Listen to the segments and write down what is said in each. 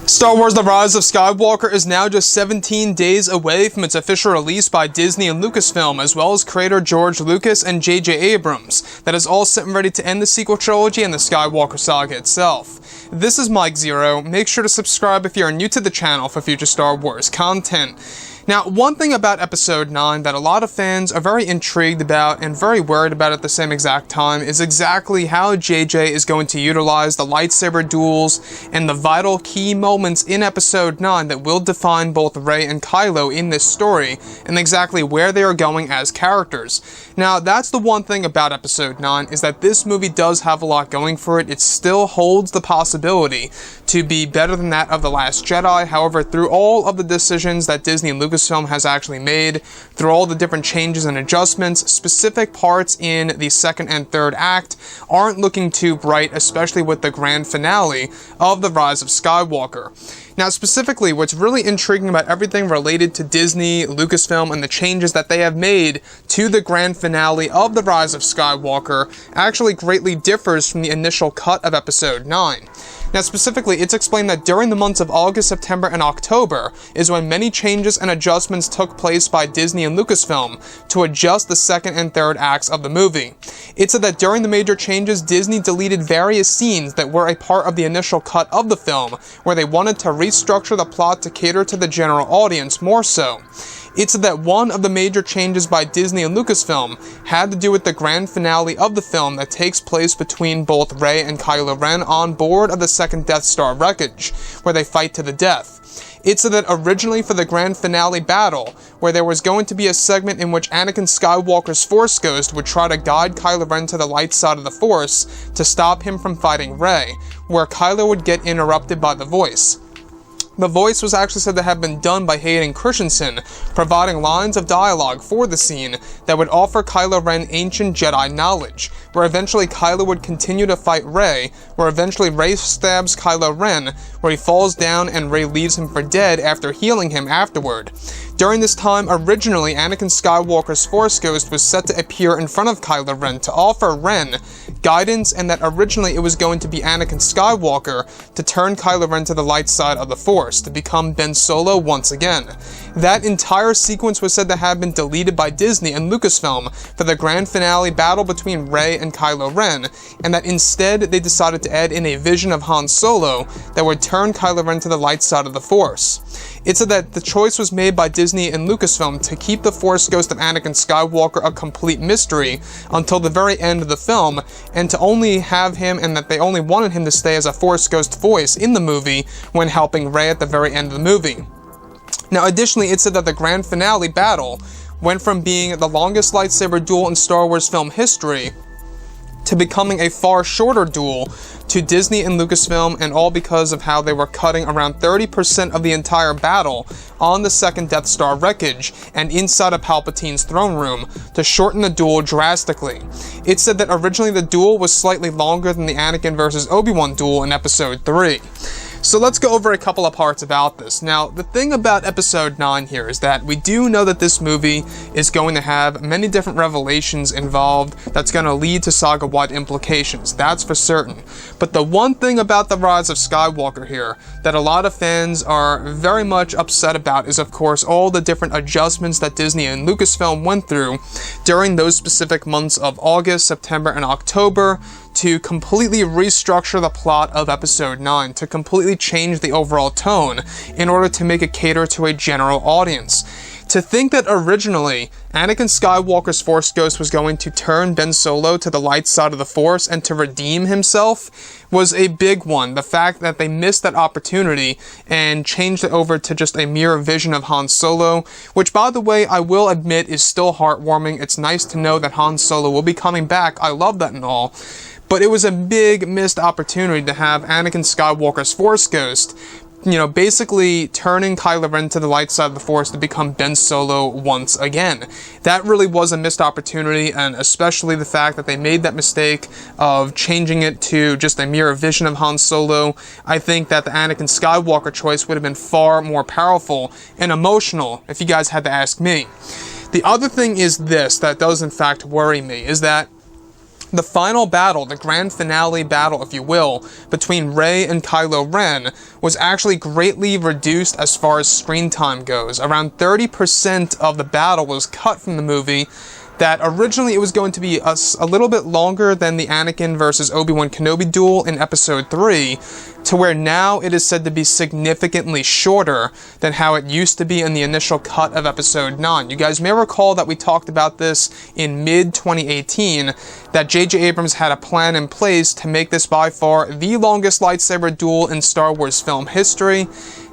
Star Wars The Rise of Skywalker is now just 17 days away from its official release by Disney and Lucasfilm, as well as creator George Lucas and J.J. Abrams. That is all set and ready to end the sequel trilogy and the Skywalker saga itself. This is Mike Zero. Make sure to subscribe if you are new to the channel for future Star Wars content. Now, one thing about Episode 9 that a lot of fans are very intrigued about and very worried about at the same exact time is exactly how JJ is going to utilize the lightsaber duels and the vital key moments in Episode 9 that will define both Rey and Kylo in this story, and exactly where they are going as characters. Now, that's the one thing about Episode 9, is that this movie does have a lot going for it. It still holds the possibility to be better than that of The Last Jedi. However, through all of the decisions that Disney and Lucasfilm has actually made, through all the different changes and adjustments, specific parts in the second and third act aren't looking too bright, especially with the grand finale of The Rise of Skywalker. Now, specifically, what's really intriguing about everything related to Disney, Lucasfilm, and the changes that they have made to the grand finale of The Rise of Skywalker actually greatly differs from the initial cut of Episode 9. Now, specifically, it's explained that during the months of August, September, and October is when many changes and adjustments took place by Disney and Lucasfilm to adjust the second and third acts of the movie. It said that during the major changes, Disney deleted various scenes that were a part of the initial cut of the film, where they wanted to restructure the plot to cater to the general audience more so. It said that one of the major changes by Disney and Lucasfilm had to do with the grand finale of the film that takes place between both Rey and Kylo Ren on board of the second Death Star wreckage, where they fight to the death. It said that originally for the grand finale battle, where there was going to be a segment in which Anakin Skywalker's Force Ghost would try to guide Kylo Ren to the light side of the Force to stop him from fighting Rey, where Kylo would get interrupted by the voice. The voice was actually said to have been done by Hayden Christensen, providing lines of dialogue for the scene that would offer Kylo Ren ancient Jedi knowledge, where eventually Kylo would continue to fight Rey, where eventually Rey stabs Kylo Ren, where he falls down and Rey leaves him for dead after healing him afterward. During this time, originally, Anakin Skywalker's Force Ghost was set to appear in front of Kylo Ren to offer Ren guidance, and that originally it was going to be Anakin Skywalker to turn Kylo Ren to the light side of the Force, to become Ben Solo once again. That entire sequence was said to have been deleted by Disney and Lucasfilm for the grand finale battle between Rey and Kylo Ren, and that instead they decided to add in a vision of Han Solo that would turn Kylo Ren to the light side of the Force. It said that the choice was made by Disney and Lucasfilm to keep the Force Ghost of Anakin Skywalker a complete mystery until the very end of the film, and to only have him, and that they only wanted him to stay as a Force Ghost voice in the movie when helping Rey at the very end of the movie. Now, additionally, it said that the grand finale battle went from being the longest lightsaber duel in Star Wars film history to becoming a far shorter duel to Disney and Lucasfilm, and all because of how they were cutting around 30% of the entire battle on the second Death Star wreckage and inside of Palpatine's throne room to shorten the duel drastically. It said that originally the duel was slightly longer than the Anakin versus Obi-Wan duel in Episode 3. So let's go over a couple of parts about this. Now, the thing about Episode 9 here is that we do know that this movie is going to have many different revelations involved that's going to lead to saga-wide implications, that's for certain. But the one thing about The Rise of Skywalker here that a lot of fans are very much upset about is, of course, all the different adjustments that Disney and Lucasfilm went through during those specific months of August, September, and October to completely restructure the plot of Episode 9, to completely change the overall tone in order to make it cater to a general audience. To think that originally, Anakin Skywalker's Force Ghost was going to turn Ben Solo to the light side of the Force and to redeem himself was a big one. The fact that they missed that opportunity and changed it over to just a mere vision of Han Solo, which, by the way, I will admit is still heartwarming. It's nice to know that Han Solo will be coming back. I love that and all. But it was a big missed opportunity to have Anakin Skywalker's Force Ghost, basically turning Kylo Ren to the light side of the Force to become Ben Solo once again. That really was a missed opportunity, and especially the fact that they made that mistake of changing it to just a mere vision of Han Solo. I think that the Anakin Skywalker choice would have been far more powerful and emotional, if you guys had to ask me. The other thing is this, that does in fact worry me, is that The final battle, the grand finale battle, if you will, between Rey and Kylo Ren was actually greatly reduced as far as screen time goes. Around 30% of the battle was cut from the movie. That originally it was going to be a little bit longer than the Anakin versus Obi-Wan Kenobi duel in Episode 3, to where now it is said to be significantly shorter than how it used to be in the initial cut of Episode 9. You guys may recall that we talked about this in mid-2018, that J.J. Abrams had a plan in place to make this by far the longest lightsaber duel in Star Wars film history.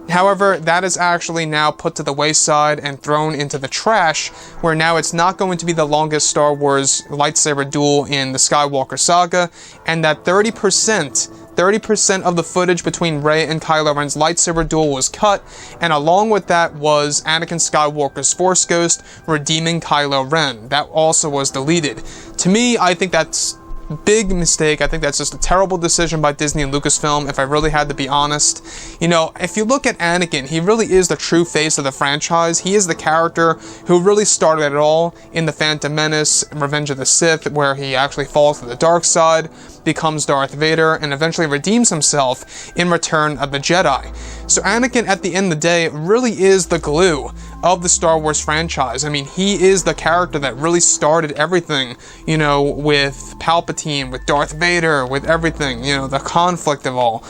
However, that is actually now put to the wayside and thrown into the trash, where now it's not going to be the longest Star Wars lightsaber duel in the Skywalker saga, and that 30% of the footage between Rey and Kylo Ren's lightsaber duel was cut, and along with that was Anakin Skywalker's Force Ghost redeeming Kylo Ren. That also was deleted. To me, I think that's big mistake. I think that's just a terrible decision by Disney and Lucasfilm, if I really had to be honest. You know, if you look at Anakin, he really is the true face of the franchise. He is the character who really started it all in The Phantom Menace, Revenge of the Sith, where he actually falls to the dark side, becomes Darth Vader, and eventually redeems himself in Return of the Jedi. So Anakin, at the end of the day, really is the glue of the Star Wars franchise. I mean, he is the character that really started everything, you know, with Palpatine, with Darth Vader, with everything, you know, the conflict of all.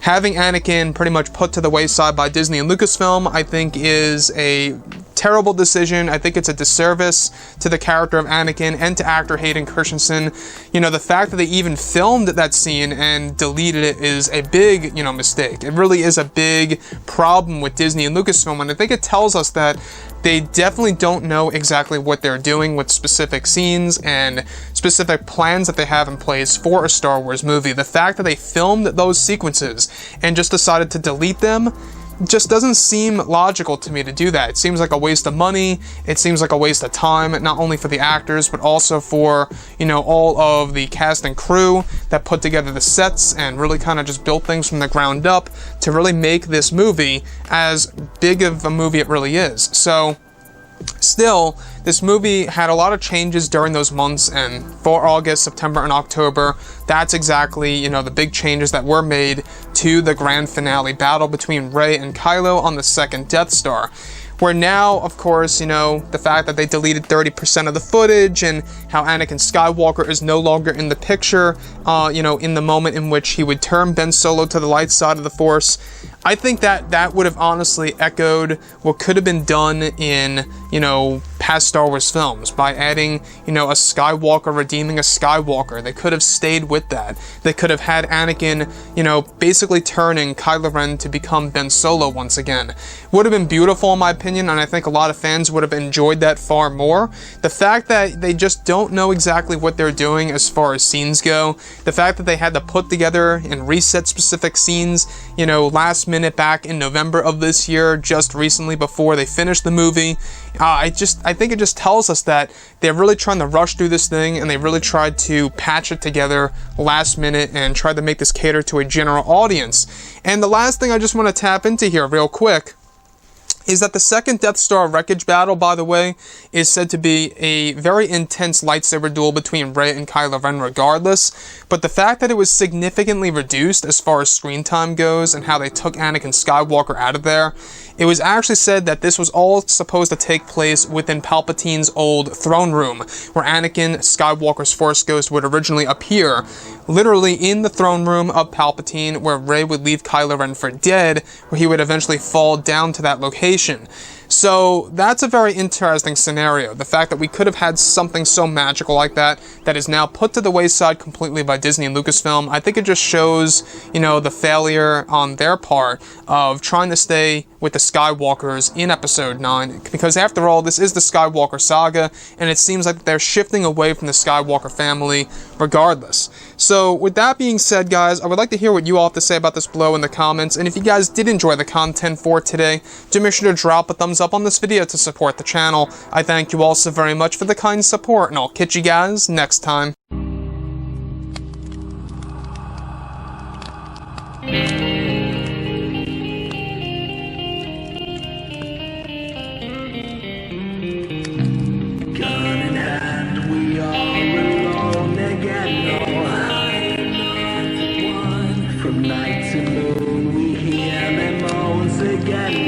Having Anakin pretty much put to the wayside by Disney and Lucasfilm, I think, is a terrible decision. I think it's a disservice to the character of Anakin and to actor Hayden Christensen. You know, the fact that they even filmed that scene and deleted it is a big, you know, mistake. It really is a big problem with Disney and Lucasfilm, and I think it tells us that they definitely don't know exactly what they're doing with specific scenes and specific plans that they have in place for a Star Wars movie. The fact that they filmed those sequences and just decided to delete them just doesn't seem logical to me to do that. It seems like a waste of money. It seems like a waste of time, not only for the actors, but also for, you know, all of the cast and crew that put together the sets and really kind of just built things from the ground up to really make this movie as big of a movie it really is. So, still, this movie had a lot of changes during those months, and for August, September, and October, that's exactly, you know, the big changes that were made to the grand finale battle between Rey and Kylo on the second Death Star. Where now, of course, you know, the fact that they deleted 30% of the footage and how Anakin Skywalker is no longer in the picture, you know, in the moment in which he would turn Ben Solo to the light side of the Force, I think that would have honestly echoed what could have been done in, you know, past Star Wars films by adding, you know, a Skywalker redeeming a Skywalker. They could have stayed with that. They could have had Anakin, you know, basically turning Kylo Ren to become Ben Solo once again. Would have been beautiful in my opinion, and I think a lot of fans would have enjoyed that far more. The fact that they just don't know exactly what they're doing as far as scenes go, the fact that they had to put together and reset specific scenes, you know, last minute back in November of this year, just recently before they finished the movie, I think it just tells us that they're really trying to rush through this thing, and they really tried to patch it together last minute and try to make this cater to a general audience. And the last thing I just want to tap into here real quick is that the second Death Star wreckage battle, by the way, is said to be a very intense lightsaber duel between Rey and Kylo Ren regardless, but the fact that it was significantly reduced as far as screen time goes and how they took Anakin Skywalker out of there, it was actually said that this was all supposed to take place within Palpatine's old throne room, where Anakin Skywalker's Force Ghost would originally appear, literally in the throne room of Palpatine, where Rey would leave Kylo Ren for dead, where he would eventually fall down to that location. So that's a very interesting scenario. The fact that we could have had something so magical like that is now put to the wayside completely by Disney and Lucasfilm. I think it just shows, you know, the failure on their part of trying to stay with the Skywalkers in Episode 9, because after all, this is the Skywalker saga, and it seems like they're shifting away from the Skywalker family regardless. So with that being said, guys, I would like to hear what you all have to say about this below in the comments, and if you guys did enjoy the content for today, do make sure to drop a thumbs up on this video to support the channel. I thank you all so very much for the kind support, and I'll catch you guys next time. Gun in hand, we are alone again. From night to moon we hear them moans again.